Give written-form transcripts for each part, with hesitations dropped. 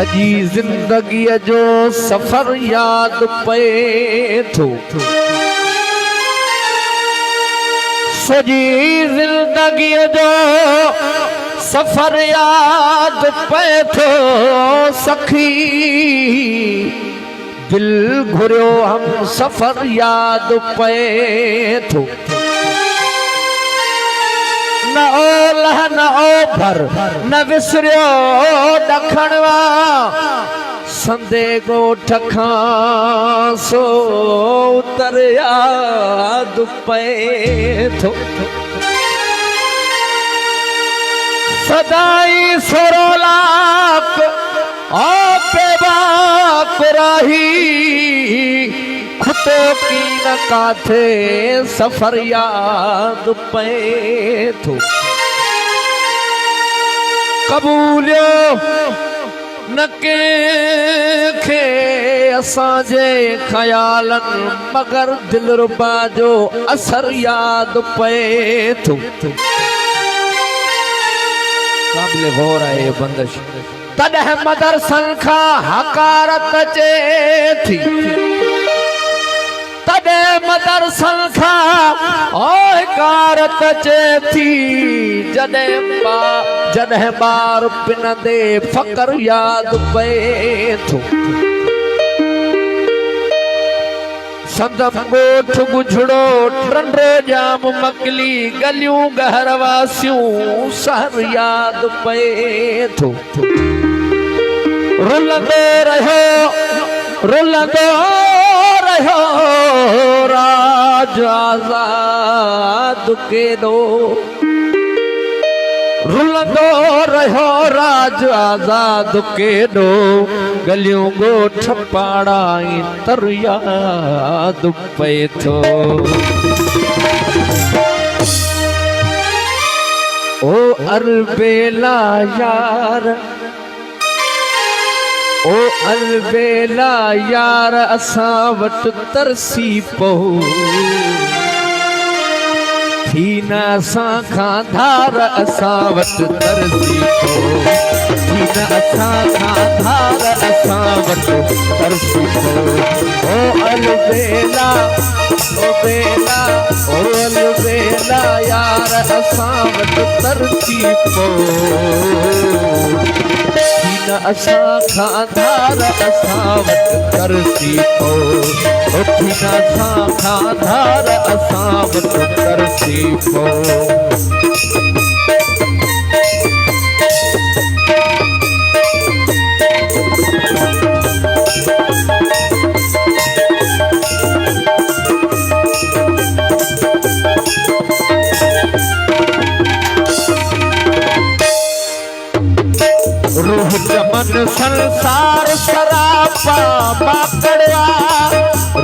सजी जिंदगी जो सफर याद पे थो सजी जिंदगी जो सफर याद पे थो सखी दिल घुरियो हम सफर याद पे थो न ओलह न ओभर न विसरियो ॾखणवा संदे ॻोठ खां सो उतर याद पे थो सदाई सोरोलाक ओ पेबा कुराही खुतो की न काथे सफर याद पे थो कबूलियो न के असांजे ख़यालनि मगर दिलरुबा जो असर याद पे थो काबिल गौर आहे बंदिश तॾहिं मदरसनि खां हकारत अचे थी तॾहिं मदरसनि खां हकारत अचे थी जॾहिं ॿार पिनंदे फ़क़्र याद पे थो संदम ॻोठ गुझड़ो टंडो जाम मकली गलियूं गहरवासियूं सहर याद पे थो रुलंदो रहियो राज आज़ाद केॾो रुलंदो रहियो राज आज़ाद केॾो गलियूं ॻोठ पाड़ाई तर याद पे थो ओ अलबेला यार ओ अलबेला यार असां वटि तरसी पहू थी न असां खां धार असां वटि तरसी पहू थी न असां खां धार असां वटि तरसी पहू ओ अलबेला ओ बेला ओ अलबेला यार असां वटि तरसी पहू असां खां धार असां वटि तरसी पो उथी न असां खां धार असां वटि तरसी पो रूह चमन संसार सरापा बाकड़वा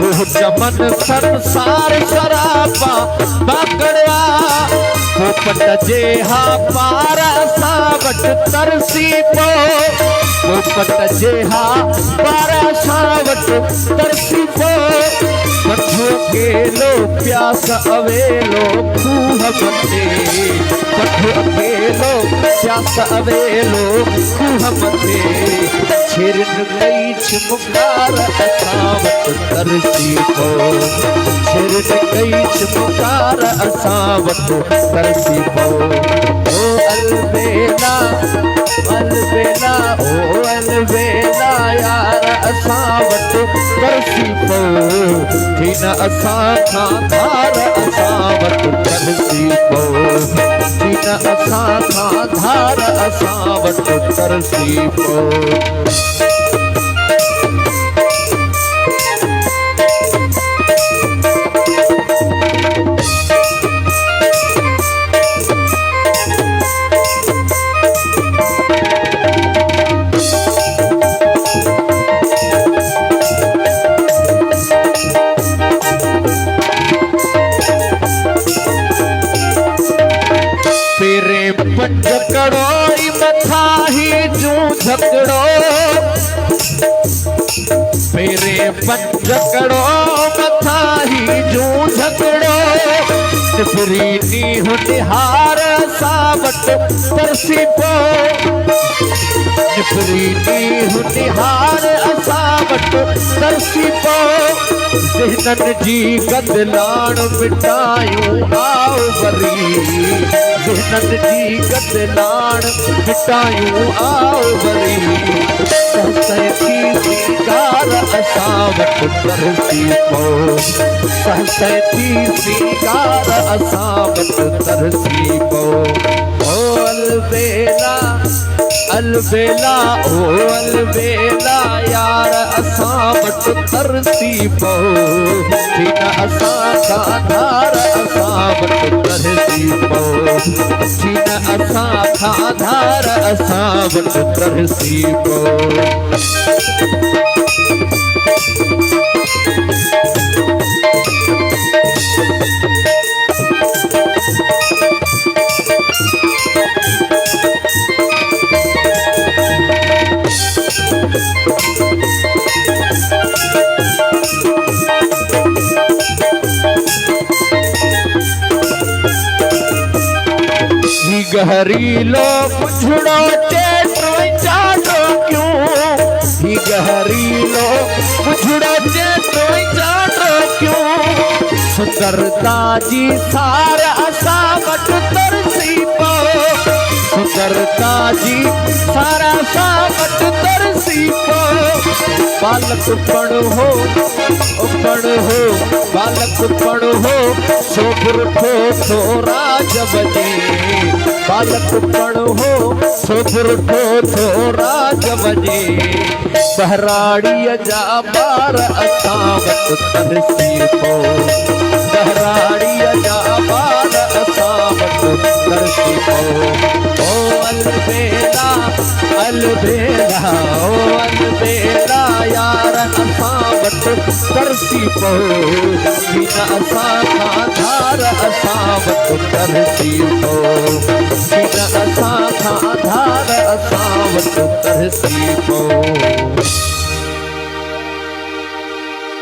रूह चमन संसार सरापा बाकड़वा पोपट जे हा पार असां वटि तरसी पो पोपट जे हा पार असां वटि तरसी पो पठो अकेलो प्यास अवेलो खूह मथे पठो अकेलो प्यास अवेलो खूह मथे छिरन गई चिमकार असां वटि तरसी पो छिरन गई चिमकार असां वटि तरसी पो ओ अलबेला अलबेला ओ अलबेला यार असां वटि तरसी पो थी न असां खां धार असां वटि तरसी पो थी न असां खां धार असां वटि तरसी पो झकड़ो मथा ही जूं झकड़ो पेरे पंजकड़ो मथा ही जूं झकड़ो टिपरी नीह निहार असां वटि तरसी पो सिपरी नीहु निहार असां वटि तरसी पो ज़हननि जी गदलाण मिटायूं आओ वरी ज़हननि जी गदलाण मिटायूं आओ वरी सहसै थी सिंगार असां वटि तरसी पो सहसै थी सिंगार असां वटि तरसी पो ओ अलबेला अलबेला ओ अलबेला यार असां वटि तरसी पो हिन असां खां धार असां वटि तरसी पो हिन असां खां धार असां वटि तरसी पो गहरीलो बुझड़ो चेटो जानो क्यों ही गहरीलो बुझड़ो चेटो जानो क्यों सुंदरता जी सार असां वटि तरसी पो सुंदरता जी सार असां वटि तरसी पो बालक पण हो बालक पण हो छोकिर थो थोरा जवजे बालक पण हो छोकिर थो थोरा जवजे बहराड़ीअ जा ॿार असां वटि तरसी पो बहराड़ीअ जा ॿार असां वटि तरसी पो ओ अलबेला अलबेला ओ अलबेला यार असां वटि तरसी पो हिन असां खां धार असां वटि तरसी पो हिन असां खां धार असां वटि तरसी पो